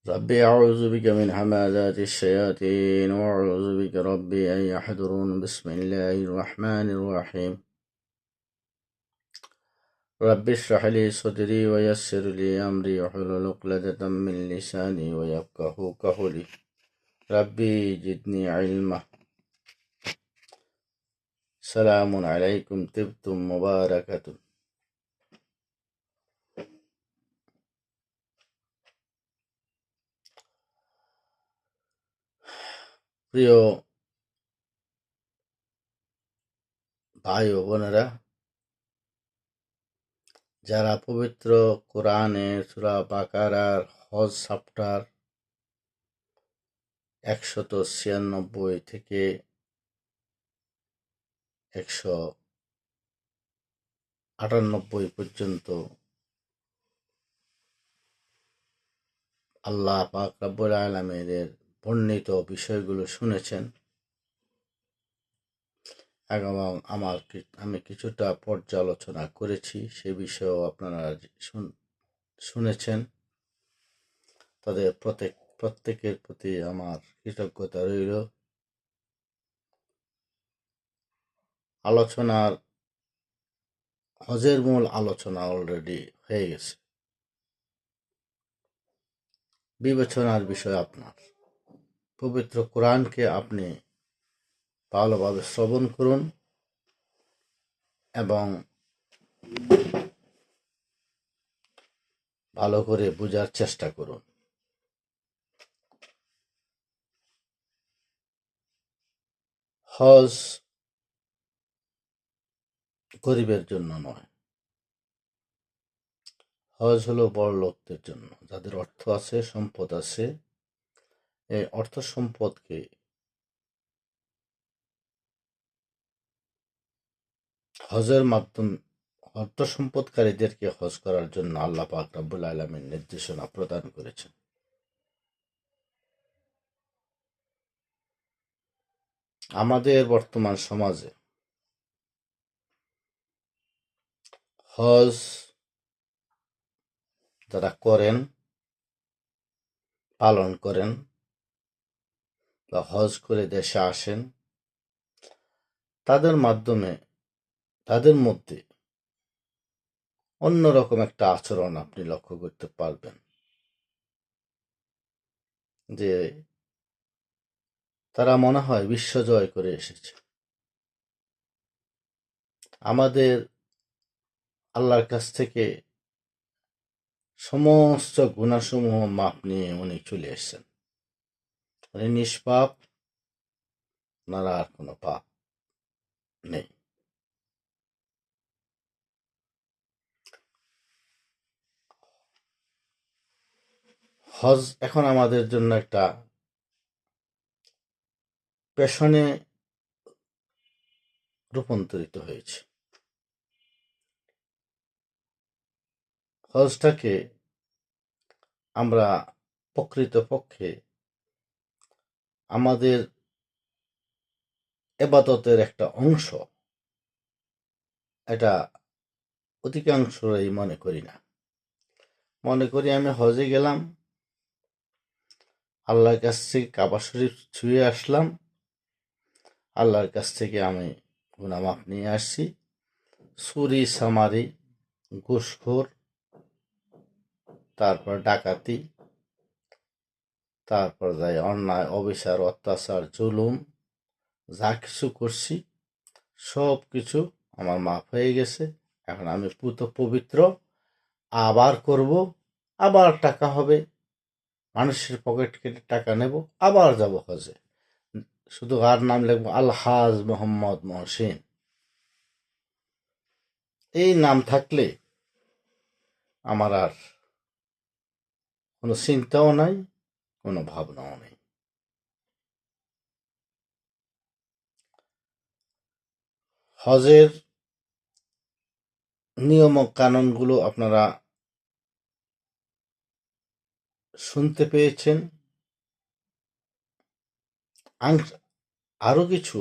ربي أعوذ بك من همزات الشياطين وأعوذ بك ربي أن يحضرون بسم الله الرحمن الرحيم رب اشرح لي صدري ويسر لي أمري واحلل عقدة من لساني ويفقهوا قولي ربي زدني علما سلام عليكم طبتم مباركة প্রিয় ভাই ও বোনেরা, যারা পবিত্র কোরআনের সূরা বাকারার হজ চ্যাপ্টার 196 থেকে 198 পর্যন্ত আল্লাহ পাক রব্বুল আলামিনের বর্ণিত বিষয়গুলো শুনেছেন এবং আমি কিছুটা পর্যালোচনা করেছি, সে বিষয়েও আপনারা শুনেছেন। তাদের প্রত্যেকের প্রতি আমার কৃতজ্ঞতা রইল। হজের মূল আলোচনা অলরেডি হয়ে গেছে। বিবেচনার বিষয় আপনার পবিত্র কোরআনকে আপনি ভালোভাবে শ্রবণ করুন এবং ভালো করে বোঝার চেষ্টা করুন। হজ গরিবের জন্য নয়, হজ হলো বড় লোকদের জন্য, যাদের অর্থ আছে, সম্পদ আছে। এই অর্থ সম্পদকে হজের মাধ্যমে অর্থ সম্পদকারীদেরকে হজ করার জন্য আল্লাহ পাক রব্বুল আলামিন নির্দেশনা প্রদান করেছেন। আমাদের বর্তমান সমাজে হজ যারা করেন, পালন করেন বা হজ করে দেশে আসেন, তাদের মধ্যে অন্যরকম একটা আচরণ আপনি লক্ষ্য করতে পারবেন, যে তারা মনে হয় বিশ্ব জয় করে এসেছে। আমাদের আল্লাহর কাছ থেকে সমস্ত গুণাসমূহ মাপ নিয়ে উনি চলে এসেছেন। উনি নিষ্পাপ, ওনার আর কোনো পাপ নেই। হজ এখন আমাদের জন্য একটা পেশনে রূপান্তরিত হয়েছে। হজটাকে আমরা প্রকৃতপক্ষে আমাদের ইবাদতের একটা অংশ, এটা অধিকাংশই মনে করি না। মনে করি আমি হজে গেলাম, আল্লাহর কাছ থেকে কাবা শরীফ ছুঁয়ে আসলাম, আল্লাহর কাছ থেকে আমি গুনাহ মাফ নিয়ে আসছি। চুরি চামারি, ঘুষখোর, তারপর ডাকাতি, তারপর যাই অন্যায় অবিচার অত্যাচার জুলুম যা কিছু করছি সব কিছু আমার মাফ হয়ে গেছে। এখন আমি পবিত্র, আবার করব, আবার টাকা হবে, মানুষের পকেট কেটে টাকা নেব, আবার যাব হজে। শুধু আর নাম লিখবো আলহাজ মোহাম্মদ মহসিন। এই নাম থাকলে আমার আর কোনো চিন্তাও নাই, কোনো ভাবনাও নেই। হজের নিয়ম কানুনগুলো আপনারা শুনতে পেয়েছেন। আরো কিছু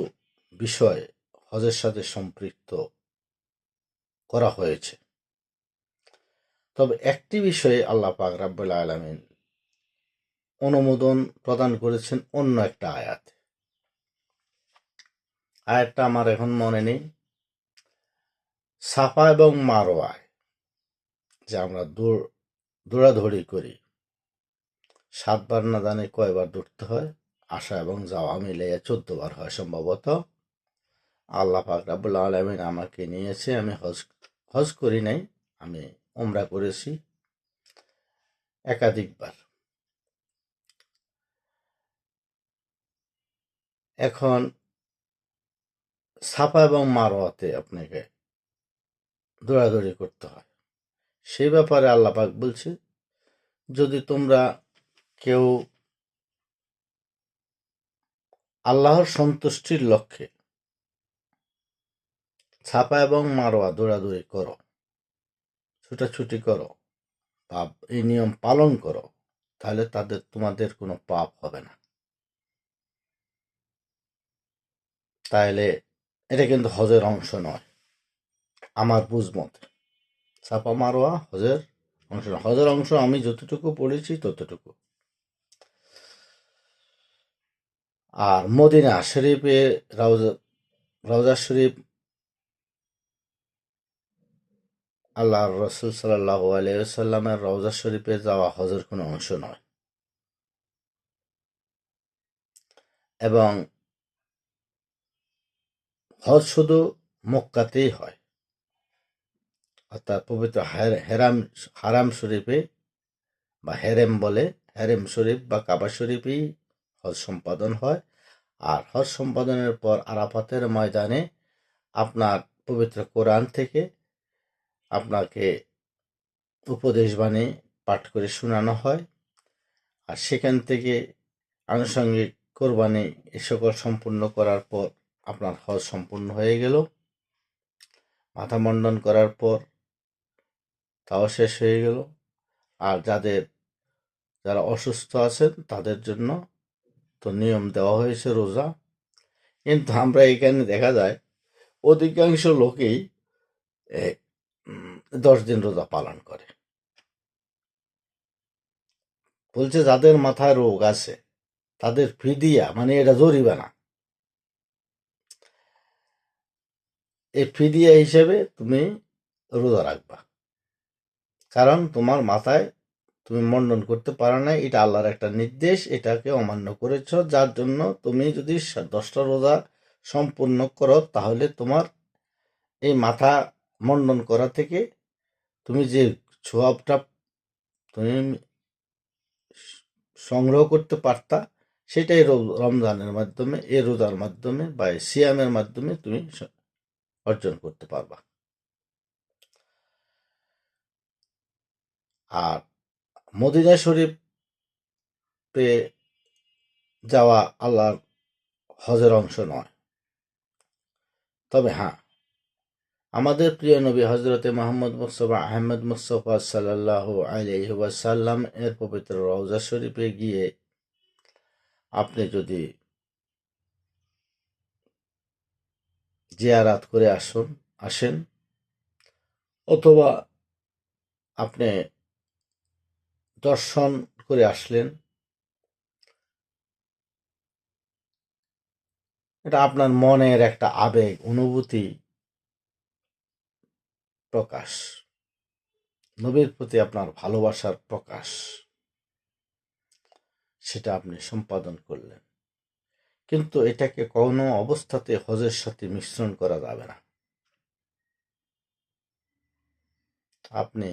বিষয় হজের সাথে সম্পৃক্ত করা হয়েছে। তবে একটি বিষয়ে আল্লাহ পাক রব্বুল আলামিন অনুমোদন প্রদান করেছেন অন্য একটা আয়াতে। আয়াতটা আমার এখন মনে নেই। সাফা এবং মারোয়ায় যে আমরা দৌড়াদৌড়ি করি, 7 বার না জানি কয়বার দৌড়তে হয়, আসা এবং যাওয়া মিলিয়ে 14 বার হয় সম্ভবত। আল্লাহ পাক রাব্বুল আলামিন আমাকে নিয়েছে, আমি হজ করি নাই, আমি উমরা করেছি একাধিকবার। এখন সাফা এবং মারোয়াতে আপনাকে দৌড়াদৌড়ি করতে হয়। সেই ব্যাপারে আল্লাহ পাক বলছে, যদি তোমরা কেউ আল্লাহর সন্তুষ্টির লক্ষ্যে সাফা এবং মারোয়া দৌড়াদৌড়ি করো, ছুটাছুটি করো, বা এই নিয়ম পালন করো, তাহলে তোমাদের কোনো পাপ হবে না। তাহলে এটা কিন্তু হজের অংশ নয় আমার বুঝ মতে। সাফা মারোয়া হজের অংশ নয়। হজের অংশ আমি যতটুকু পড়েছি ততটুকু। আর মদিনা শরীফে রওজা শরীফ আল্লাহ রসুল সাল্লাল্লাহু আলাইহি ওয়াসাল্লামের রওজা শরীফে যাওয়া হজের কোনো অংশ নয়, এবং হজ শুধু মক্কাতেই হয়, অর্থাৎ পবিত্র হারাম শরীফে বা হেরেম বলে, হেরেম শরীফ বা কাবা শরীফেই হজ সম্পাদন হয়। আর হজ সম্পাদনের পর আরাফাতের ময়দানে আপনার পবিত্র কোরআন থেকে আপনাকে উপদেশ বাণী পাঠ করে শোনানো হয়। আর সেখান থেকে আনুষঙ্গিক কোরবানি এ সকল সম্পূর্ণ করার পর আপনার হজ সম্পূর্ণ হয়ে গেল। মাথা মুন্ডন করার পর তাও শেষ হয়ে গেল। আর যারা অসুস্থ আছেন তাদের জন্য তো নিয়ম দেওয়া হয়েছে রোজা। কিন্তু আমরা এখানে দেখা যায় অধিকাংশ লোকেই 10 দিন রোজা পালন করে। বলছে যাদের মাথায় রোগ আছে তাদের ফিদিয়া, মানে এটা জরিমানা, এই ফিদিয়া হিসেবে তুমি রোজা রাখবা, কারণ তোমার মাথায় তুমি মন্ডন করতে পারো না, এটা আল্লাহর একটা নির্দেশ, এটাকে অমান্য করেছ, যার জন্য তুমি যদি 10টা রোজা সম্পূর্ণ করো তাহলে তোমার এই মাথা মন্ডন করা থেকে তুমি যে সওয়াবটা তুমি সংগ্রহ করতে পারতা, সেটাই রমজানের মাধ্যমে, এই রোজার মাধ্যমে বা সিয়ামের মাধ্যমে তুমি অর্জন করতে পারবা। আর মদিনা শরীফে যাওয়া আল্লাহর হজের অংশ নয়। তবে হ্যাঁ, আমাদের প্রিয় নবী হজরতে মোহাম্মদ মুস্তফা আহমদ মুস্তফা সাল্লাল্লাহু আলাইহি ওয়াসাল্লাম এর পবিত্র রওজা শরীফে গিয়ে আপনি যদি জিয়ারাত করে আসেন, অথবা আপনি দর্শন করে আসলেন, এটা আপনার মনের একটা আবেগ অনুভূতি প্রকাশ, নবীর প্রতি আপনার ভালোবাসার প্রকাশ, সেটা আপনি সম্পাদন করলেন। কিন্তু এটাকে কোনো অবস্থাতে হজের সাথে মিশ্রণ করা যাবে না। আপনি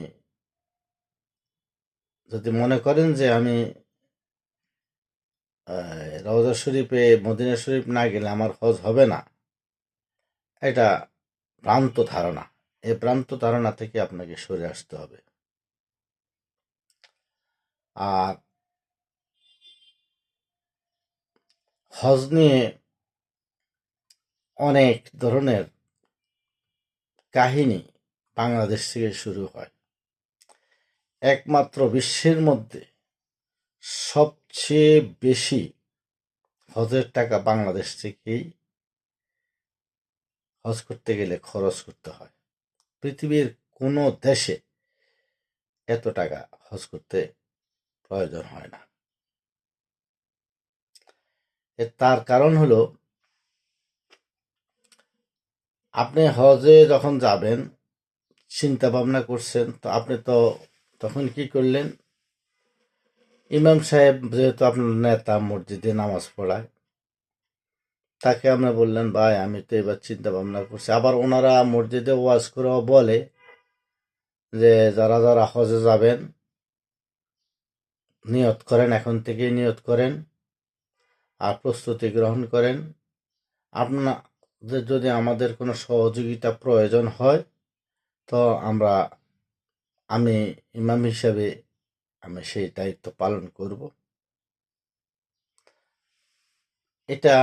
যদি মনে করেন যে আমি রওজা শরীফে, মদিনা শরীফ না গেলে আমার হজ হবে না, এটা ভ্রান্ত ধারণা। এই ভ্রান্ত ধারণা থেকে আপনাকে সরে আসতে হবে। আর হজ নিয়ে অনেক ধরনের কাহিনী বাংলাদেশ থেকে শুরু হয়। একমাত্র বিশ্বের মধ্যে সবচেয়ে বেশি হজের টাকা বাংলাদেশ থেকেই হজ করতে গেলে খরচ করতে হয়। পৃথিবীর কোনো দেশে এত টাকা হজ করতে প্রয়োজন হয় না। তার কারণ হলো, আপনি হজে যখন যাবেন চিন্তা ভাবনা করছেন, তো আপনি তো তখন কি করলেন, ইমাম সাহেব যেহেতু আপনার নেতা মসজিদে নামাজ পড়ায়, তাকে আমরা বললেন ভাই আমি তো এবার চিন্তা ভাবনা করছি। আবার ওনারা মসজিদে ওয়াজ করেও বলে যে যারা যারা হজে যাবেন নিয়ত করেন, এখন থেকেই নিয়ত করেন আর প্রস্তুতি গ্রহণ করেন। আপনাদের যদি আমাদের কোনো সহযোগিতা প্রয়োজন হয় তো আমি ইমাম হিসাবে আমি সেই দায়িত্ব পালন করব। এটা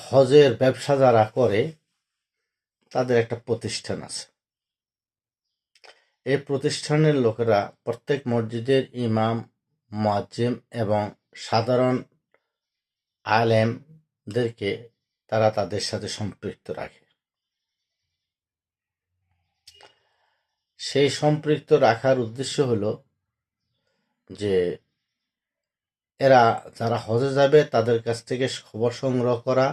হজের ব্যবসা যারা করে তাদের একটা প্রতিষ্ঠান আছে। এই প্রতিষ্ঠানের লোকেরা প্রত্যেক মসজিদের ইমাম, মুয়াজ্জিম এবং সাধারণ আলেমদেরকে তারা তাদের সাথে সম্পৃক্ত রাখে। সেই সম্পৃক্ত রাখার উদ্দেশ্য হলো যে এরা যারা হজে যাবে তাদের কাছ থেকে খবর সংগ্রহ করা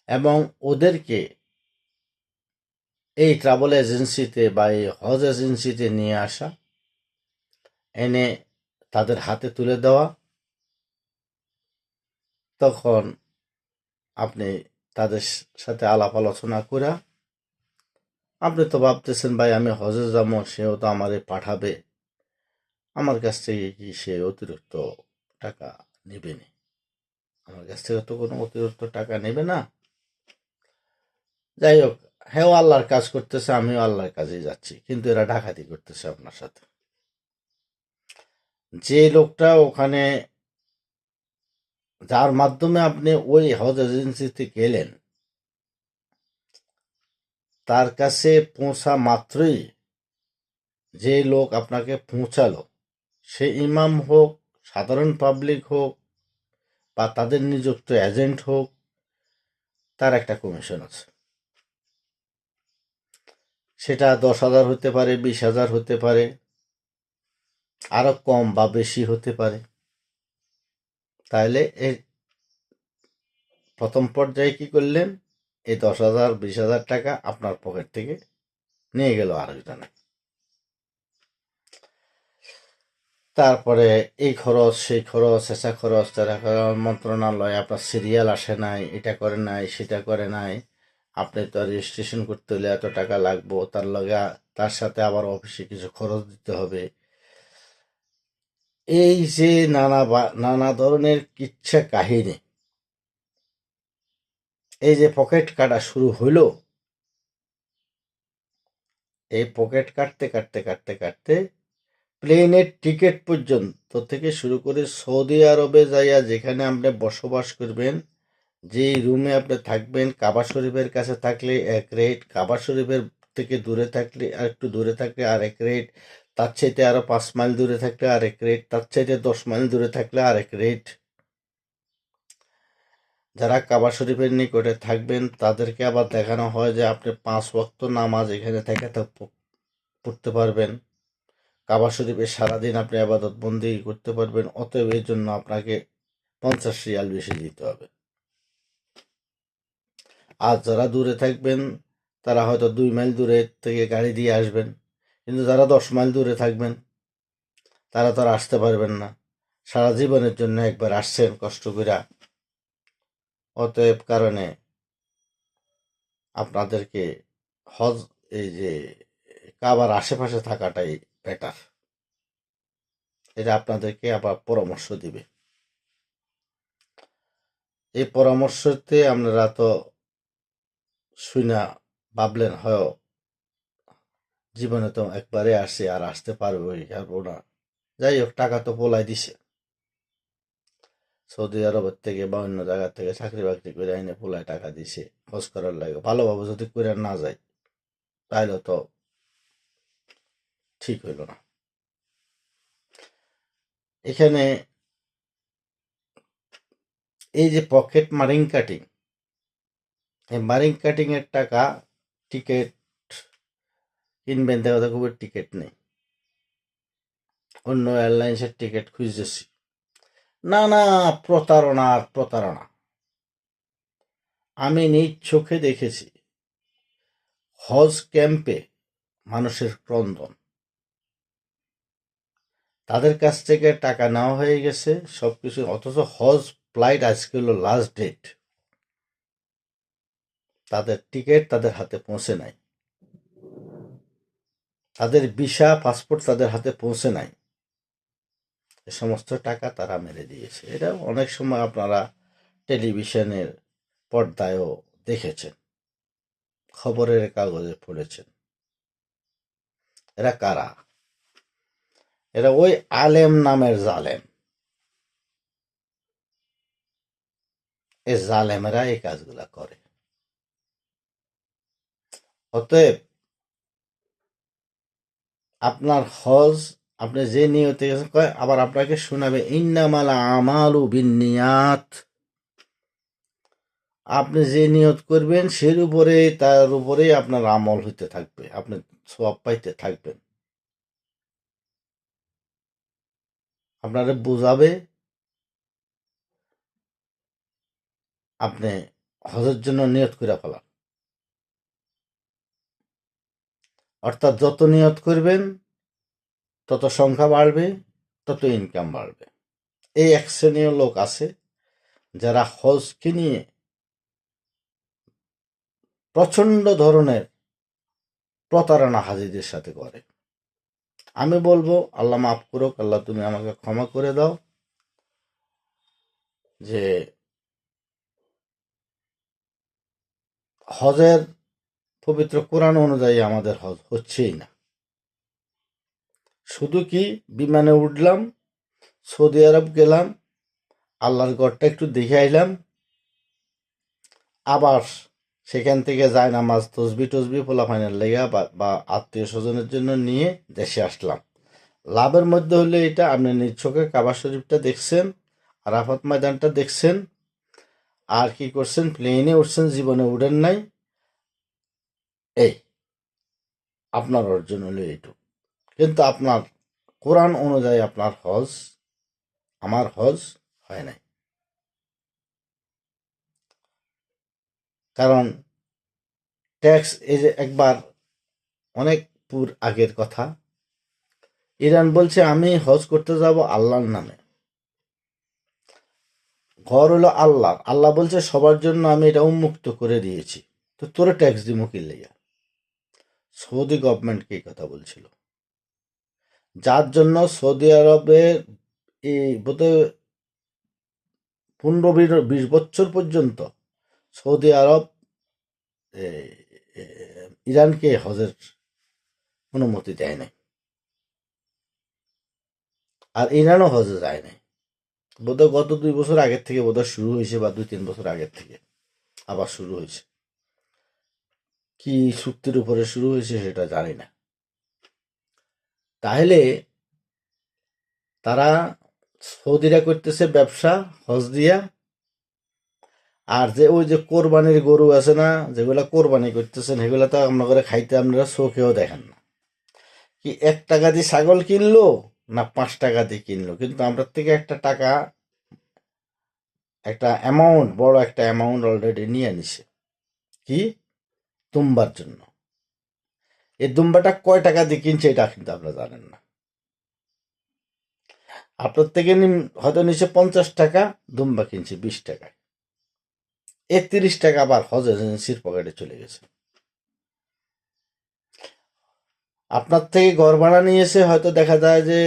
এবং ওদেরকে এই ট্রাভেল এজেন্সিতে বা এই হজ এজেন্সিতে নিয়ে আসা, এনে তাদের হাতে তুলে দেওয়া। তখন আপনি তাদের সাথে আলাপ আলোচনা করে, আপনি তো ভাবতেছেন ভাই আমি হজে যাবো, সেও তো আমারে পাঠাবে, আমার কাছ থেকে কি সে অতিরিক্ত টাকা নেবে না? আমার কাছ থেকে তো কোনো অতিরিক্ত টাকা নেবে না। যাই হোক, হ্যাঁ আল্লাহর কাজ করতেছে, আমিও আল্লাহর কাজেই যাচ্ছি, কিন্তু এরা ডাকাতি করতেছে আপনার সাথে। যে লোকটা ওখানে, যার মাধ্যমে আপনি ওই হজ এজেন্সিতে গেলেন, তার কাছে পৌঁছা মাত্রই যে লোক আপনাকে পৌঁছালো, সে ইমাম হোক, সাধারণ পাবলিক হোক বা তাদের নিযুক্ত এজেন্ট হোক, তার একটা কমিশন আছে। সেটা 10,000 হতে পারে, 20,000 হতে পারে, আরো কম বা বেশি হতে পারে। তাহলে এই প্রথম পর্যায়ে কি করলেন, এই 10,000 20,000 টাকা আপনার পকেট থেকে নিয়ে গেল আরেকজনে। তারপরে এই খরচ সেই খরচ, এসা খরচ, তারা মন্ত্রণালয় আপনার সিরিয়াল আসে নাই, এটা করে নাই, সেটা করে নাই, আপনি তো রেজিস্ট্রেশন করতে হলে এত টাকা লাগবো, তার সাথে আবার অফিসে কিছু খরচ দিতে হবে। এই যে নানা ধরনের কিচ্ছা কাহিনী, এই যে পকেট কাটা শুরু হইলো, এই পকেট কাটতে কাটতে কাটতে কাটতে প্লেনের টিকিট পর্যন্ত থেকে শুরু করে সৌদি আরবে যাইয়া যেখানে আপনি বসবাস করবেন, যে রুমে আপনি থাকবেন, কাবা শরীফের কাছে থাকলে এক রেট, কাবা শরীফের থেকে দূরে থাকলে আর একটু দূরে থাকলে আর এক রেট, তার চাইতে আরো 5 মাইল দূরে থাকলে আর এক রেট, তার চাইতে 10 মাইল দূরে থাকলে আর এক রেট। যারা কাবা শরীফের নিকটে থাকবেন তাদেরকে আবার দেখানো হয় যে আপনি 5 ওয়াক্ত নামাজ এখানে থেকে পড়তে পারবেন, কাবা শরীফে সারাদিন আপনি আবাদত বন্দেগী করতে পারবেন, অতএব এর জন্য আপনাকে 50 রিয়াল বেশি দিতে হবে। আর যারা দূরে থাকবেন তারা হয়তো 2 মাইল দূরে থেকে গাড়ি দিয়ে আসবেন, কিন্তু যারা 10 মাইল দূরে থাকবেন তারা তো আর আসতে পারবেন না, সারা জীবনের জন্য একবার আসছেন কষ্ট করে, অতএব কারণে আপনাদেরকে হজ এই যে কাবার আশেপাশে থাকাটাই বেটার। এটা আপনাদেরকে আবার পরামর্শ দিবে। এই পরামর্শতে আপনারা তো শুনা ভাবলেন হয় জীবনে তো একবারে আসে আর আসতে পারবো না। যাই হোক, টাকা তো পোলাই দিছে, সৌদি আরবের থেকে বা অন্য জায়গা থেকে চাকরি বাকরি করে এনে পোলায় টাকা দিছে খোঁজ করার লাগে। ভালোভাবে যদি করে না যায় তাহলে তো ঠিক হইল না। এখানে এই যে পকেট মারিং কাটিং, এই মারিং কাটিং এর টাকা, টিকিট কিনবেন, দেখো দেখো টিকিট নেই, অন্য এয়ারলাইন্সের টিকিট খুঁজতেছি, নানা প্রতারণার প্রতারণা। আমি নিজ চোখে দেখেছি হজ ক্যাম্পে মানুষের ক্রন্দন। তাদের কাছ থেকে টাকা নেওয়া হয়ে গেছে সবকিছু, অথচ হজ ফ্লাইট আজকে হলো লাস্ট ডেট, তাদের টিকিট তাদের হাতে পৌঁছে নাই, তাদের ভিসা পাসপোর্ট তাদের হাতে পৌঁছে নাই, এ সমস্ত টাকা তারা মেরে দিয়েছে। এটা অনেক সময় আপনারা টেলিভিশনের পর্দায়ও দেখেছেন, খবরের কাগজে পড়েছেন। এরা কারা? এরা ওই আলেম নামের জালেম। এই জালেমেরা এই কাজগুলা করে। অতএব আপনার হজ আপনি যে নিয়তে গেছেন, আবার আপনাকে শোনাবে ইন্নামাল আমালু বিন্নিয়াত। আপনি যে নিয়ত করবেন সের উপরে, তার উপরে আপনার আমল হইতে থাকবে, আপনি সওয়াব পাইতে থাকবেন। আপনারে বুঝাবে আপনি হজের জন্য নিয়ত করে ফেলান। অর্থাৎ যত নিয়ত করবেন তত সংখ্যা বাড়বে, তত ইনকাম বাড়বে। এই এক শ্রেণীয় লোক আছে যারা হজকে নিয়ে প্রচন্ড ধরনের প্রতারণা হাজিদের সাথে করে। আমি বলবো আল্লাহ মাফ করুক, আল্লাহ তুমি আমাকে ক্ষমা করে দাও, যে হজের পবিত্র কোরআন অনুযায়ী আমাদের হজ হচ্ছেই না। শুধু কি বিমানে উঠলাম, সৌদি আরব গেলাম, আল্লাহর ঘরটা একটু দেখে আইলাম, আবার সেখান থেকে যায় নামাজ তসবি টসবি পোলাপানের লেগা বা আত্মীয় স্বজনের জন্য নিয়ে দেশে আসলাম। লাভের মধ্যে হলে এটা আপনি নিজ চোখে কাবা শরীফটা দেখছেন, আরাফাত ময়দানটা দেখছেন, আর কি করছেন, প্লেনে উঠছেন, জীবনে উঠেন নাই, এই আপনার অর্জন হলো এইটুকু। কিন্তু আপনার কোরআন অনুযায়ী আপনার হজ, আমার হজ হয় নাই। কারণ ট্যাক্স, এই যে একবার অনেক পুর আগের কথা, ইরান বলছে আমি হজ করতে যাব আল্লাহর নামে, ঘর হলো আল্লাহ, আল্লাহ বলছে সবার জন্য আমি এটা উন্মুক্ত করে দিয়েছি, তো তোরে ট্যাক্স দিমু কি লেগা? সৌদি গভর্নমেন্টকে এই কথা বলছিল, যার জন্য সৌদি আরবের এই বোধহয় 15-20 বছর পর্যন্ত সৌদি আরব ইরানকে হজের অনুমতি দেয় নাই, আর ইরানও হজে যায় নাই। বোধহয় গত 2 বছর আগের থেকে বোধহয় শুরু হয়েছে, বা 2-3 বছর আগের থেকে আবার শুরু হয়েছে। কি চুক্তির উপরে শুরু হয়েছে সেটা জানি না। তাহলে তারা, সৌদিরা করতেছে ব্যবসা হজ দিয়া, আর যে ওই যে কোরবানির গরু আছে না, যেগুলা কোরবানি করতেছেন, সেগুলা তো আমরা করে খাইতে আপনারা চোখেও দেখেন না। কি 1 টাকা দিয়ে ছাগল কিনলো না 5 টাকা দিয়ে কিনলো, কিন্তু আমরা থেকে একটা টাকা, একটা অ্যামাউন্ট, বড় একটা অ্যামাউন্ট অলরেডি নিয়ে নিছে, কি দুম্বার জন্য। এই দুম্বাটা কয় টাকা দিয়ে কিনছে এটা কিন্তু আপনারা জানেন না। আপনার থেকে হয়তো নিচে 50 টাকা, দুম্বা কিনছে 20 টাকায়, 31 টাকা আবার হজ এজেন্সির পকেটে চলে গেছে। আপনার থেকে ঘর ভাড়া নিয়েছে, হয়তো দেখা যায় যে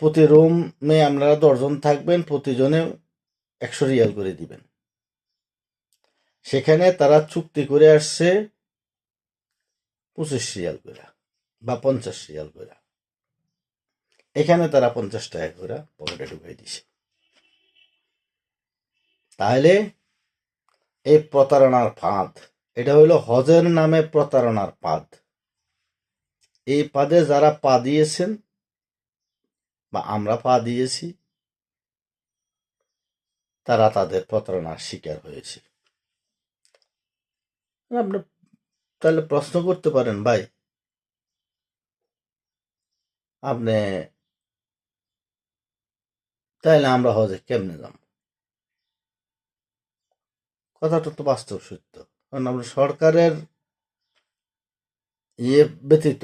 প্রতি রুমে আপনারা 10 জন থাকবেন, প্রতিজনে 100 রিয়াল করে দিবেন। সেখানে তারা চুক্তি করে আসছে 25 রিয়াল করে বা 50 রিয়াল করে, এখানে তারা 50 টাকা করে পকেটে ঢুকাই দিছে। তাহলে এই প্রতারণার ফাঁদ, এটা হইল হজের নামে প্রতারণার ফাঁদ। এই ফাঁদে যারা পা দিয়েছেন বা আমরা পা দিয়েছি, তারা তাদের প্রতারণার শিকার হয়েছে। আপনি তাহলে প্রশ্ন করতে পারেন, ভাই আপনি তাহলে আমরা হজে কেমনে যাব? কথাটা তো বাস্তব সত্য। কারণ আমরা সরকারের ব্যতীত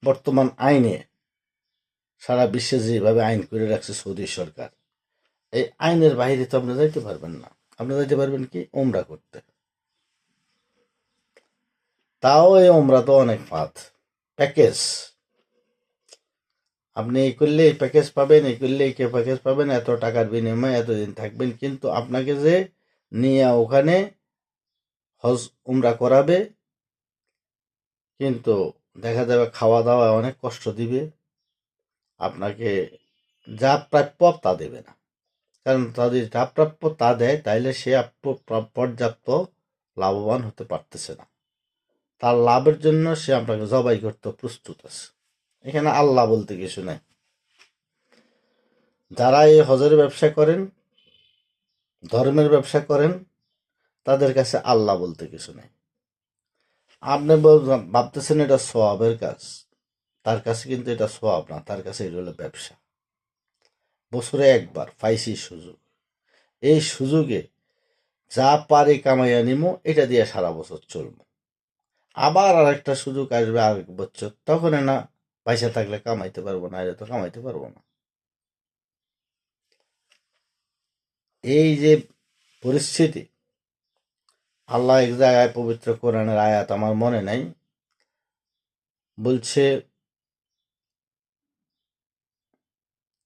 বর্তমান আইনে সারা বিশ্বে যেভাবে আইন করে রাখছে সৌদি সরকার, এই আইনের বাইরে তো আপনি যাইতে পারবেন না। আপনি যাইতে পারবেন কি ওমরা করতে, তাও এই ওমরা তো অনেক ফাঁদ প্যাকেজ। আপনি এই করলে এই প্যাকেজ পাবেন, এই করলে এই প্যাকেজ পাবেন, এত টাকার বিনিময়ে এতদিন থাকবেন, কিন্তু আপনাকে যে নিয়ে ওখানে হজ উমরা করাবে, কিন্তু দেখা যাবে খাওয়া দাওয়া অনেক কষ্ট দিবে, আপনাকে যা প্রাপ্য তা দেবে না। কারণ তাদের যা প্রাপ্য তা দেয়, তাইলে সে পর্যাপ্ত লাভবান হতে পারতেছে না। তার লাভের জন্য সে আপনাকে জবাই করতে প্রস্তুত আছে। এখানে আল্লাহ বলতে কিছু নাই। যারা এই হজের ব্যবসা করেন, ধর্মের ব্যবসা করেন, তাদের কাছে আল্লাহ বলতে কিছু নেই। আপনি ভাবতেছেন এটা সোয়াবের কাজ, তার কাছে কিন্তু এটা সোয়াব না, তার কাছে এটা হলো ব্যবসা। বছরে একবার পাইছি সুযোগ, এই সুযোগে যা পারি কামাইয়া নিমো, এটা দিয়ে সারা বছর চলবো। আবার আরেকটা সুযোগ আসবে আরেক বছর, তখন না পয়সা থাকলে কামাইতে পারবো না, এটা তো কামাইতে পারবো না। এই যে পরিস্থিতি, আল্লাহ এক জায়গায় পবিত্র কোরআনের আয়াত আমার মনে নাই, বলছে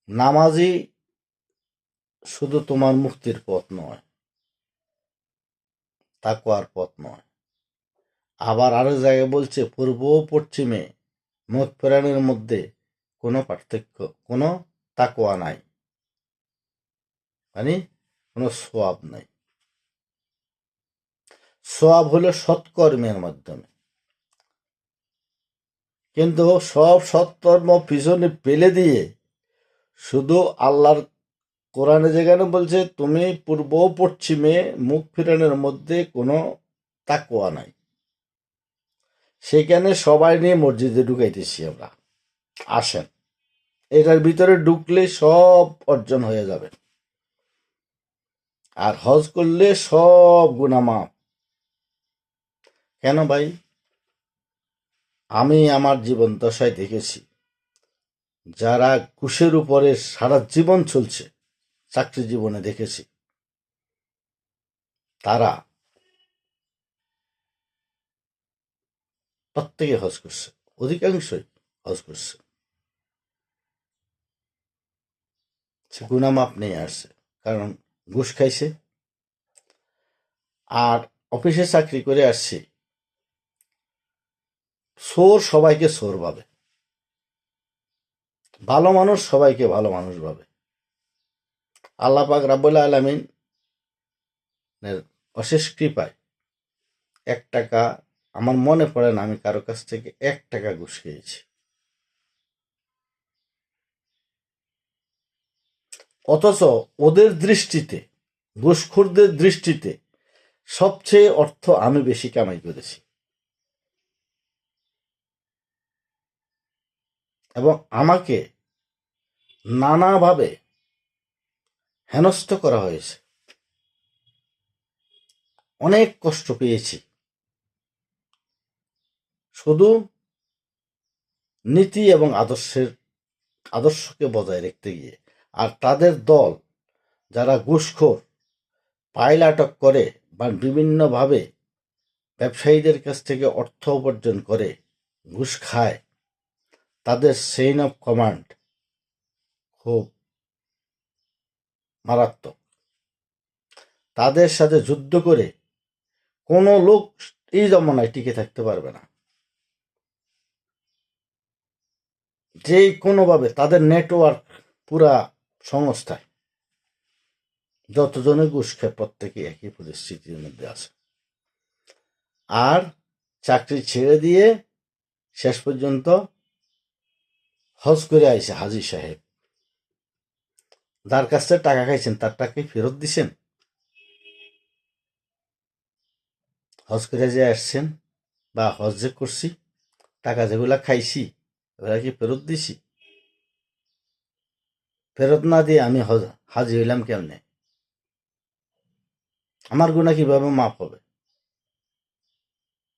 নামাজি শুধু তোমার মুক্তির পথ নয়, তাকওয়ার পথ নয়। আবার আরো জায়গায় বলছে পূর্ব ও পশ্চিমে মতপ্রাণের মধ্যে কোনো পার্থক্য, কোনো তাকওয়া নাই, মানে কোনো সোয়াব নাই। সোয়াব হলো সৎকর্মের মাধ্যমে, কিন্তু সব সৎকর্ম পিছনে ফেলে দিয়ে শুধু আল্লাহর কোরআনে যেখানে বলছে তুমি পূর্ব পশ্চিমে মুখ ফিরানোর মধ্যে কোনো তাকওয়া নাই, সেখানে সবাই নিয়ে মসজিদে ঢুকাইতেছি আমরা। আসেন, এটার ভিতরে ঢুকলে সব অর্জন হয়ে যাবে, আর হজ করলে সব গুনাহ মাফ। কেন ভাই? আমি আমার জীবন দশায় দেখেছি, যারা ঘুষের উপরে সারা জীবন চলছে, চাকরি জীবনে দেখেছি, তারা প্রত্যেকে হজ করছে, অধিকাংশই হজ করছে, সে গুনাহ মাপ নিয়ে আসছে, কারণ ঘুষ খাইছে। আর অফিসে চাকরি করে আসছি, চোর সবাইকে চোর ভাবে, ভালো মানুষ সবাইকে ভালো মানুষ ভাবে। আল্লাহ পাক রাব্বুল আলামিনের অশেষ কৃপায় 1 টাকা, আমার মনে পড়ে না আমি কারো কাছ থেকে 1 টাকা ঘুষ খেয়েছি। অথচ ওদের দৃষ্টিতে, ঘুষখোরদের দৃষ্টিতে সবচেয়ে অর্থ আমি বেশি কামাই করেছি, এবং আমাকে নানাভাবে হেনস্থ করা হয়েছে, অনেক কষ্ট পেয়েছি, শুধু নীতি এবং আদর্শকে বজায় রাখতে গিয়ে। আর তাদের দল যারা ঘুষখোর, পাইল আটক করে বা বিভিন্নভাবে ব্যবসায়ীদের কাছ থেকে অর্থ উপার্জন করে ঘুষ খায়, তাদের চেইন অফ কমান্ড খুব মারাত্মক। তাদের সাথে যুদ্ধ করে কোনো লোক এই জমানায় টিকে থাকতে পারবে না। যে কোনোভাবে তাদের নেটওয়ার্ক পুরা সংস্থায় যতজনে ঘুষ খায় প্রত্যেকে একই পরিস্থিতির মধ্যে আছে। আর চাকরি ছেড়ে দিয়ে শেষ পর্যন্ত হজ করে আইছে হাজি সাহেব, যার কাছ থেকে টাকা খাইছেন তার টাকাই ফেরত দিছেন? হজ করে যে আসছেন বা হজ যে করছি, টাকা যেগুলা খাইছি ওগুলা কি ফেরত দিছি? ফেরত না দিয়ে আমি হাজি হইলাম কেমনে? আমার গুনাহ কিভাবে মাফ হবে?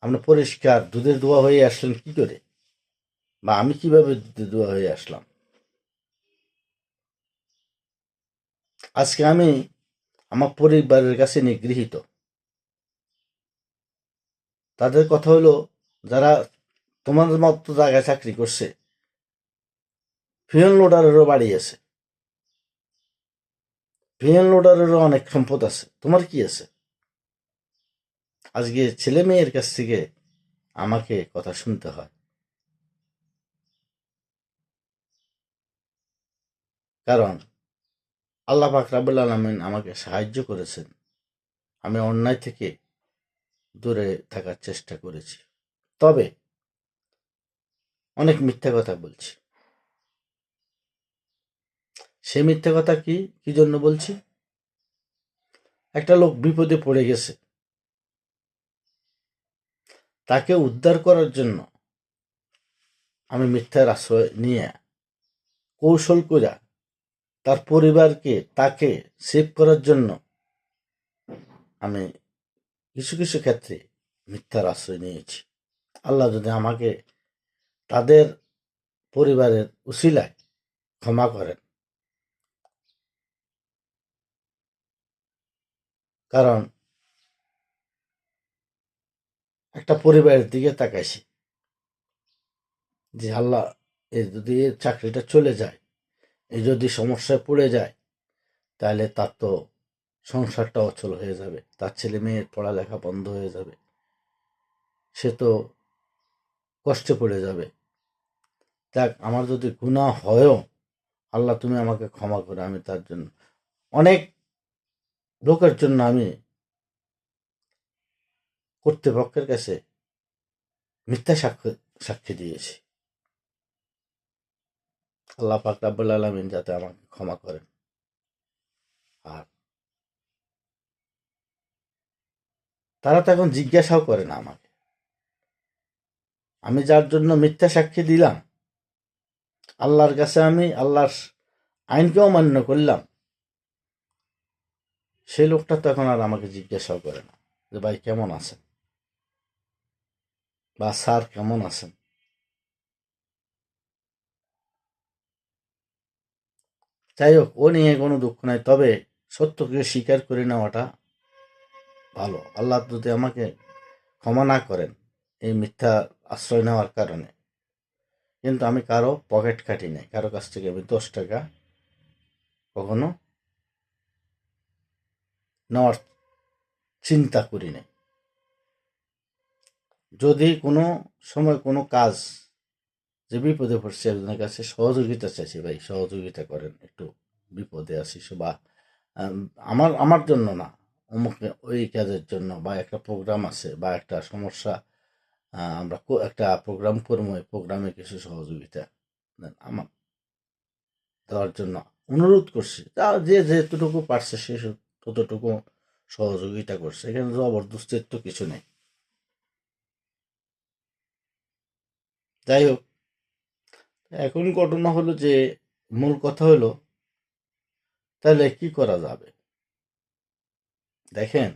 আপনি পরিষ্কার দুধের দোয়া হয়ে আসলেন কি করে? বা আমি কিভাবে দুধের দোয়া হয়ে আসলাম? আজকে আমি আমার পরিবারের কাছে নিগৃহীত। তাদের কথা হলো, যারা তোমার মতো জায়গায় চাকরি করছে, ফিউল লোডারেরও বাড়ি আছে, ফিউল লোডারেরও অনেক সম্পদ আছে, তোমার কি আছে? আজকে ছেলে মেয়ের কাছ থেকে আমাকে কথা শুনতে হয়, কারণ আল্লাহ পাক রাব্বুল আলামিন আমাকে সাহায্য করেছেন। আমি অন্যায় থেকে দূরে থাকার চেষ্টা করেছি, তবে অনেক মিথ্যা কথা বলছি। সে মিথ্যা কথা কি জন্য বলছি? একটা লোক বিপদে পড়ে গেছে, তাকে উদ্ধার করার জন্য আমি মিথ্যার আশ্রয় নিয়ে কৌশল কইরা তার পরিবারকে, তাকে সেভ করার জন্য আমি কিছু কিছু ক্ষেত্রে মিথ্যার আশ্রয় নিয়েছি। আল্লাহ যদি আমাকে তাদের পরিবারের উসিলায় ক্ষমা করেন, কারণ একটা পরিবারের দিকে তাকাইছি যে আল্লাহ, যদি এর চাকরিটা চলে যায়, এই যদি সমস্যায় পড়ে যায়, তাহলে তার তো সংসারটা অচল হয়ে যাবে, তার ছেলে মেয়ের পড়ালেখা বন্ধ হয়ে যাবে, সে তো কষ্টে পড়ে যাবে। দেখ, আমার যদি গুনাহ হয়ও, আল্লাহ তুমি আমাকে ক্ষমা করে, আমি তার জন্য অনেক লোকের জন্য আমি কর্তৃপক্ষের কাছে মিথ্যা সাক্ষী দিয়েছি। আল্লাহ পাক রাব্বুল আলামিন যাতে আমাকে ক্ষমা করেন। আর তারা তো এখন জিজ্ঞাসাও করে না আমাকে, আমি যার জন্য মিথ্যা সাক্ষী দিলাম, আল্লাহর কাছে আমি আল্লাহর আইনকেও মান্য করলাম, সেই লোকটা তো এখন আর আমাকে জিজ্ঞাসাও করে না যে ভাই কেমন আছেন, বা স্যার কেমন আছেন। যাই হোক, ও নিয়ে কোনো দুঃখ নাই, তবে সত্যকে স্বীকার করে নেওয়াটা ভালো। আল্লাহ যদি আমাকে ক্ষমা না করেন এই মিথ্যা আশ্রয় নেওয়ার কারণে, কিন্তু আমি কারো পকেট কাটি নাই, কারো কাছ থেকে আমি 10 টাকা কখনো নেওয়ার চিন্তা করি নাই। যদি কোনো সময় কোনো কাজ, যে বিপদে পড়ছি, একজনের কাছে সহযোগিতা চাইছি, ভাই সহযোগিতা করেন, একটু বিপদে আছি, বা আমার আমার জন্য না, অমুক ওই কাজের জন্য, বা একটা প্রোগ্রাম আছে, বা একটা সমস্যা, আমরা একটা প্রোগ্রাম করবো, এই প্রোগ্রামে কিছু সহযোগিতা আমার দেওয়ার জন্য অনুরোধ করছি। তা যে যেতটুকু পারছে সে ততটুকু সহযোগিতা করছে, এখানে জবরদস্তির তো কিছু নেই। যাই হোক, এখন ঘটনা হলো যে, মূল কথা হলো, তাহলে কি করা যাবে? দেখেন,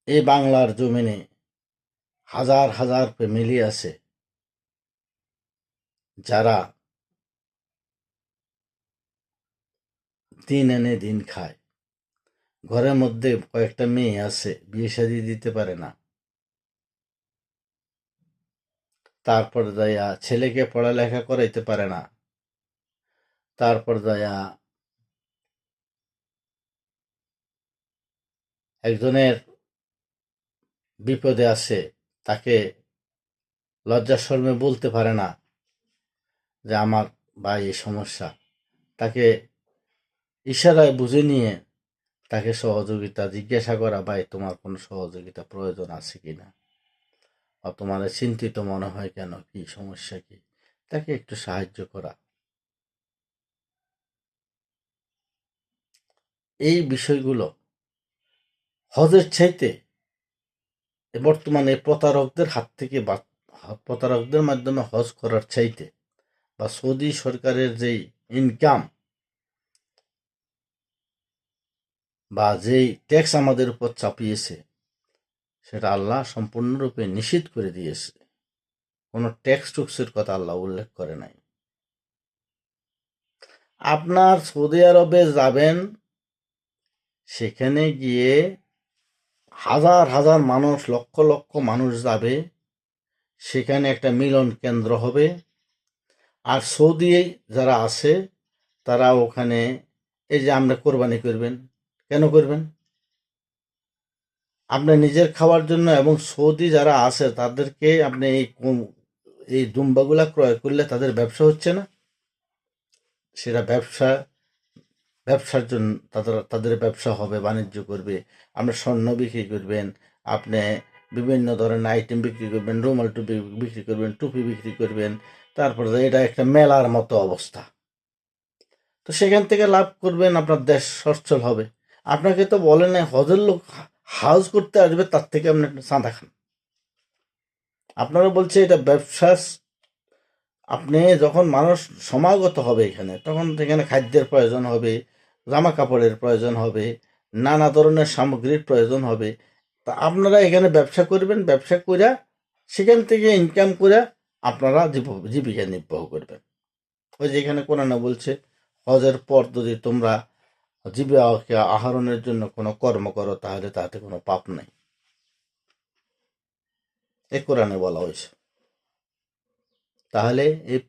এই বাংলার জমিনে হাজার হাজার ফ্যামিলি আছে যারা দিন এনে দিন খায়। ঘরের মধ্যে কয়েকটা মেয়ে আছে, বিয়ে শাদী দিতে পারে না, তারপর যাইয়া ছেলেকে পড়ালেখা করাইতে পারে না, তারপর যাইয়া একজনের বিপদে আছে, তাকে লজ্জা শরমে বলতে পারে না যে আমার ভাই এই সমস্যা, তাকে ইশারায় বুঝে নিয়ে তাকে সহযোগিতা জিজ্ঞাসা করা, ভাই তোমার কোনো সহযোগিতা প্রয়োজন আছে কিনা, বা তোমার চিন্তিত মনে হয় কেন, কি সমস্যা কি, তাকে একটু সাহায্য করা। এই বিষয়গুলো হজের চাইতে বর্তমানে প্রতারকদের হাত থেকে, প্রতারকদের মাধ্যমে হজ করার চাইতে, বা সৌদি সরকারের যেই ইনকাম বা যেই ট্যাক্স আমাদের উপর চাপিয়েছে সেটা আল্লাহ সম্পূর্ণরূপে নিষিদ্ধ করে দিয়েছে। কোনো ট্যাক্স টুক্সের কথা আল্লাহ উল্লেখ করে নাই। আপনার সৌদি আরবে যাবেন, সেখানে গিয়ে হাজার হাজার মানুষ, লক্ষ লক্ষ মানুষ যাবে, সেখানে একটা মিলন কেন্দ্র হবে। আর সৌদি যারা আছে তারা ওখানে এই যে আমরা কোরবানি করবেন, কেন করবেন? আপনার নিজের খাওয়ার জন্য। এবং সৌদি যারা আছে তাদেরকে আপনি এই দুম্বাগুলা ক্রয় করলে তাদের ব্যবসা হচ্ছে না? সেটা ব্যবসার জন্য তাদের ব্যবসা হবে, বাণিজ্য করবে। আপনি স্বর্ণ বিক্রি করবেন, আপনি বিভিন্ন ধরনের আইটেম বিক্রি করবেন, রুমাল টুপি বিক্রি করবেন, টুপি বিক্রি করবেন। তারপরে এটা একটা মেলার মতো অবস্থা। তো সেখান থেকে লাভ করবেন, আপনার দেশ সচ্ছল হবে। আপনাকে তো বলে না হজের লোক হাউস করতে আসবে, তার থেকে আপনি একটা চাঁদা খান। আপনারা বলছে এটা ব্যবসা। আপনি যখন মানুষ সমাগত হবে এখানে, তখন এখানে খাদ্যের প্রয়োজন হবে, জামা কাপড়ের প্রয়োজন হবে, নানা ধরনের সামগ্রীর প্রয়োজন হবে। তা আপনারা এখানে ব্যবসা করবেন, ব্যবসা করে সেখান থেকে ইনকাম করে আপনারা জীবিকা নির্বাহ করবেন। ওই যেখানে কোরআনে বলছে হজের পর যদি তোমরা জীবিকা আহরণের জন্য কোনো কর্ম করো তাহলে তাতে কোনো পাপ নাই। এ কোরআনে বলা হয়েছে। তাহলে এই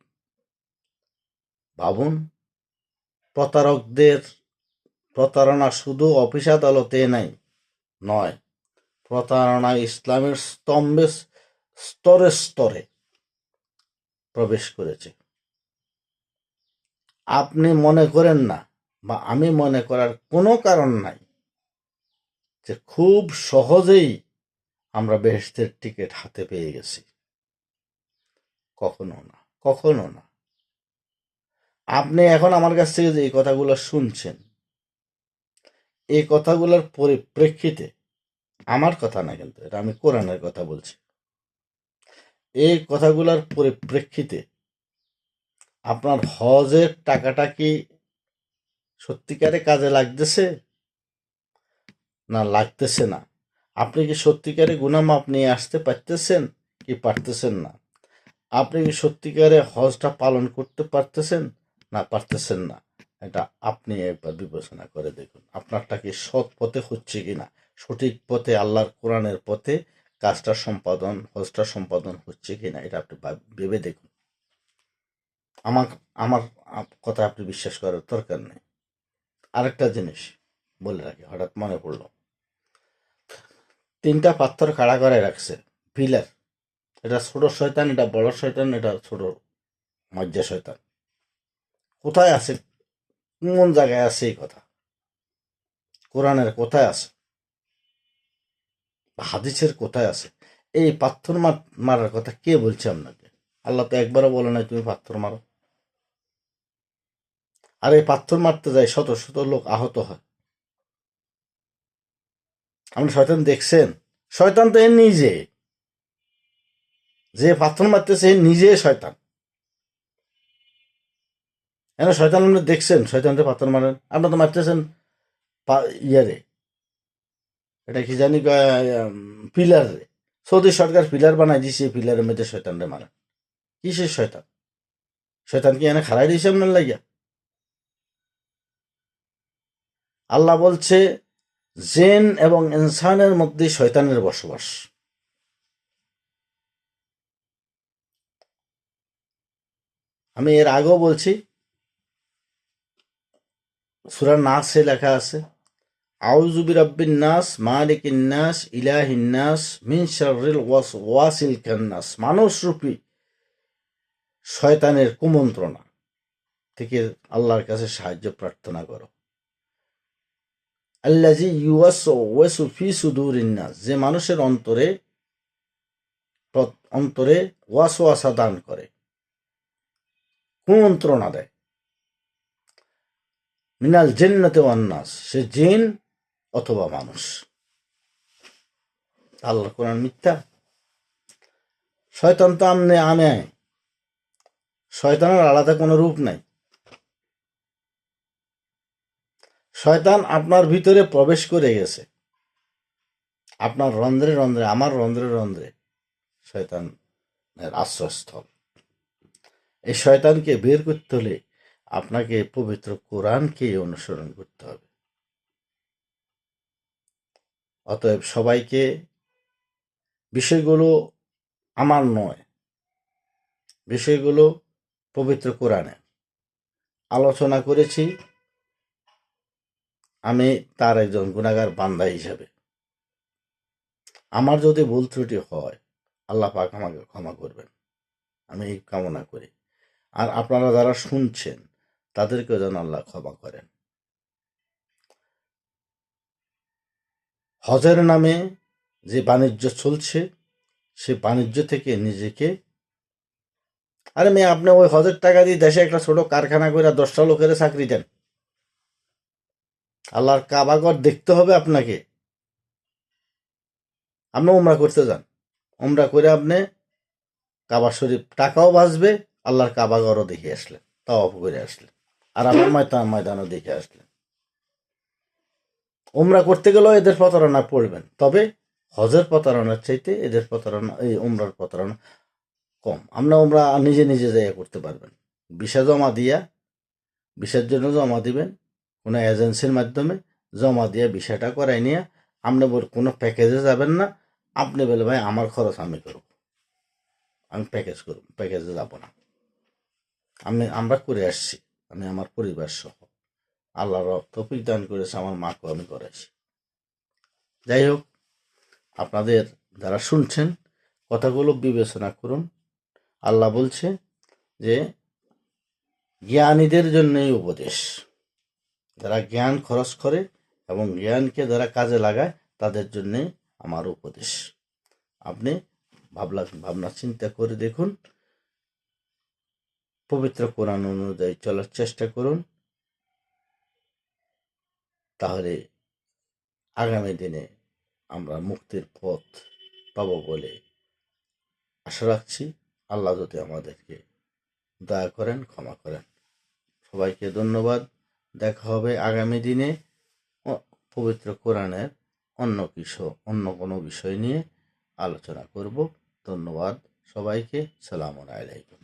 ভাবুন, প্রতারকদের প্রতারণা শুধু অফিস আদালতে নয়, প্রতারণা ইসলামের স্তরে স্তরে প্রবেশ করেছে। আপনি মনে করেন না, বা আমি মনে করার কোনো কারণ নাই যে খুব সহজেই আমরা বেহেশতের টিকিট হাতে পেয়ে গেছি। কখনো না, কখনো না। আপনি এখন আমার কাছ থেকে যে এই কথাগুলো শুনছেন, এই কথাগুলোর পরিপ্রেক্ষিতে, আমার কথা না কিন্তু, এটা আমি কোরআনের কথা বলছি, এই কথাগুলোর পরিপ্রেক্ষিতে আপনার হজের টাকাটা কি সত্যিকারে কাজে লাগতেছে না লাগতেছে না? আপনি কি সত্যিকারে গুনামাপ নিয়ে আসতে পারতেছেন কি পারতেছেন না? আপনি কি সত্যিকারে হজটা পালন করতে পারতেছেন না পারতেছেন না? এটা আপনি একবার বিবেচনা করে দেখুন, আপনারটা কি সৎ পথে হচ্ছে কিনা, সঠিক পথে আল্লাহর কোরআনের পথে কাজটা সম্পাদন, হজটা সম্পাদন হচ্ছে কিনা, এটা আপনি ভেবে দেখুন। আমার আমার কথা আপনি বিশ্বাস করার দরকার নেই। আরেকটা জিনিস বলে রাখি, হঠাৎ মনে পড়লো, 3টা পাথর খাড়া করে রাখছে, পিলার। এটা ছোট শয়তান, এটা বড় শয়তান, এটা ছোট মজ্জা শয়তান। কোথায় আছে, কোন জায়গায় আছে এই কথা? কোরআনের কোথায় আছে? হাদিসের কোথায় আছে? এই পাথর মারার কথা কে বলছে আপনাকে? আল্লাহ তো একবারও বলে নাই তুমি পাথর মারো। আর এই পাথর মারতে যায় শত শত লোক আহত হয়। আপনি শয়তান দেখছেন? শয়তান তো এর নিজে, যে পাথর মারতেছে নিজে শয়তান। শয়তান আপনি দেখছেন? শয়তানকে পাথর মারেন, আপনার তো মারতেছেন ইয়ারে, এটা কি জানি পিলার রে। সৌদি সরকার পিলার বানাই দিছে, পিলারের মধ্যে শয়তান রে মারা। কিসের শয়তান? শয়তান কি এনে খাড়াই দিয়েছে আপনার লাগিয়া? আল্লাহ বলছে জেন এবং ইনসানের মধ্যে শয়তানের বসবাস। আমি এর আগেও বলছি, সূরা নাসে লেখা আছে, আউযু বিরাব্বিন নাস মালিকিন নাস ইলাহিন নাস মিন শাররিল ওয়াসওয়াসিল খান্নাস। মানুষরূপী শয়তানের কুমন্ত্রণা থেকে আল্লাহর কাছে সাহায্য প্রার্থনা করো। আল্লাযী ইউওয়াসওয়াসু ফি সুদুরিন নাস, যে মানুষের অন্তরে ওয়াসওয়াসা দান করে, কুমন্ত্রণা দেয়। মিনাল জিন্নাতি ওয়ান নাস, সে জিন অথবা মানুষ। আল্লাহর কোরআন মিথ্যা? শয়তান তো আমনে শয়তানের আলাদা কোনো রূপ নাই। শয়তান আপনার ভিতরে প্রবেশ করে গেছে, আপনার রন্ধ্রে রন্ধ্রে, আমার রন্ধ্রে রন্ধ্রে শয়তানের আশ্রয়স্থল। এই শয়তানকে বের করতে হলে আপনাকে পবিত্র কোরআনকে অনুসরণ করতে হবে। অতএব সবাইকে, বিষয়গুলো আমার নয়, বিষয়গুলো পবিত্র কোরআনে আলোচনা করেছি। আমি তার একজন গুনাহগার বান্দা হিসাবে আমার যদি ভুল ত্রুটি হয়, আল্লাহ পাক আমাকে ক্ষমা করবেন, আমি এই কামনা করি। আর আপনারা যারা শুনছেন তাদেরকেও যেন আল্লাহ ক্ষমা করেন। হজের নামে যে বাণিজ্য চলছে, সে বাণিজ্য থেকে নিজেকে, আরে মেয়ে, আপনি ওই হজের টাকা দিয়ে দেশে একটা ছোট কারখানা করে 10টা লোকের চাকরি দেন। আল্লাহর কাবাঘর দেখতে হবে আপনাকে। আপনি উমরা করতে যান, উমরা করে আপনি কাবা শরীফ টাকাও বাঁচবে, আল্লাহর কাবাঘরও দেখে আসলেন, তাওয়াফ করে আসলেন, আর আমার ময়দানও দেখে আসলেন। উমরা করতে গেলেও এদের প্রতারণা পড়বেন, তবে হজের প্রতারণার চাইতে এদের প্রতারণা, এই উমরার প্রতারণা কম। আমরা নিজে নিজে যাইয়া করতে পারবেন। ভিসা জমা দিয়া, ভিসার জন্য জমা দিবেন কোনো এজেন্সির মাধ্যমে, জমা দিয়ে ভিসাটা করাই নিয়ে আপনি কোনো প্যাকেজে যাবেন না। আপনি বলে ভাই আমার খরচ আমি করব, আমি প্যাকেজ করব, প্যাকেজে যাব না। আমরা করে আসছি, আমি আমার পরিবার সহ, আল্লাহর তৌফিক দান করেছে, আমার মাকেও আমি করাইছি। যাই হোক, আপনাদের যারা শুনছেন কথাগুলো বিবেচনা করুন। আল্লাহ বলছে যে জ্ঞানীদের জন্যই উপদেশ, যারা জ্ঞান খরচ করে এবং জ্ঞানকে যারা কাজে লাগায় তাদের জন্যে আমার উপদেশ। আপনি ভাবনা চিন্তা করে দেখুন, পবিত্র কোরআন অনুযায়ী চলার চেষ্টা করুন, তাহলে আগামী দিনে আমরা মুক্তির পথ পাব বলে আশা রাখছি। আল্লাহ যদি আমাদেরকে দয়া করেন, ক্ষমা করেন। সবাইকে ধন্যবাদ। দেখা হবে আগামী দিনে পবিত্র কোরআনের অন্য কোনো বিষয় নিয়ে আলোচনা করব। ধন্যবাদ সবাইকে। সালামু আলাইকুম।